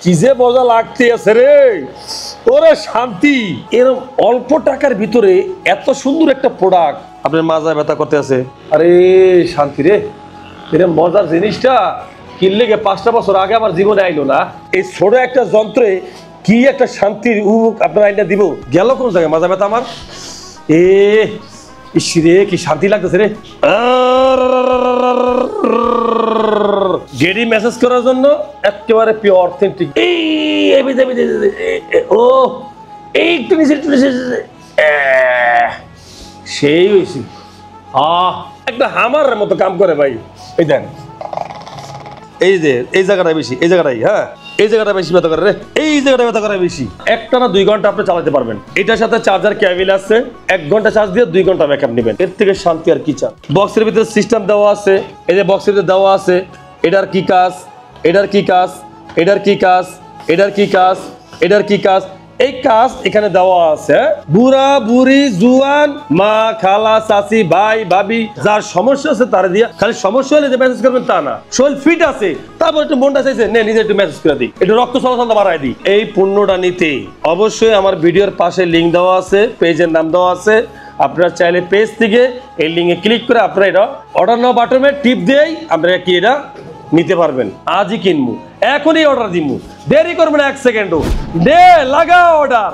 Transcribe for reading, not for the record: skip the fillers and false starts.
কি যে মজা লাগতে আছে রে, ওরে শান্তি। এরকম অল্প টাকার ভিতরে এত সুন্দর একটা প্রোডাক্ট আপনার মাজায় ব্যথা করতে আছে। আরে শান্তি রে, এরকম মজার জিনিসটা কিনলে গিয়ে 5টা বছর আগে আমার জীবনে আইলো না। এই ছোট একটা যন্ত্রে কি একটা শান্তির আপনার আইনা দিব। গেল কোন জায়গায় মাজা ব্যথা আমার। ইসরে কি শান্তি লাগতেছে রে। গেডি মেসেজ করার জন্য একেবারে পিওর অথেন্টিক। ও একটু নিচে সেই হয়েছি। একটা হামার মতো কাম করে ভাই। এই দেন, এই যে এই জায়গাটা বেশি, এই জায়গাটাই, হ্যাঁ এই জায়গাটা বেশি ব্যথা করে রে, এই জায়গাটা ব্যথা করে বেশি। একটা না 2 ঘন্টা আপনি চালাতে পারবেন। এটার সাথে চার্জার কেবল আছে, 1 ঘন্টা চার্জ দিয়ে 2 ঘন্টা ব্যাকআপ নেবেন। এর থেকে শান্তি আর কি চান। বক্সের ভিতরে সিস্টেম দেওয়া আছে, এই যে বক্সের ভিতরে দেওয়া আছে এটার কি কাজ, এটার কি কাজ, এটার কি কাজ, এটার কি কাজ, এটার কি কাজ, এই কাজ এখানে দেওয়া আছে। বুড়া বুড়ি জুয়ান মা খালা চাচি ভাই ভাবি যার সমস্যা আছে তার দিয়া, খালি সমস্যা হলে যে মেসেজ করবেন তা না। শরীর ফিট আছে তারপর একটু মনটা চাইছে নে নিজে একটু মেসেজ করে দিই, একটু রক্ত চলাচলটা বাড়াই দিই। এই পণ্যটা নিতে অবশ্যই আমার ভিডিওর পাশে লিঙ্ক দেওয়া আছে, পেজের নাম দেওয়া আছে। আপনারা চাইলে পেজ থেকে এই লিঙ্কে ক্লিক করে আপনারা এটা অর্ডার নাও বাটনে টিপ দিয়েই আপনারা কি এটা নিতে পারবেন। আজই কিনবো, এখনই অর্ডার দিমু, দেরি করবেন 1 সেকেন্ডও। দে লাগা অর্ডার।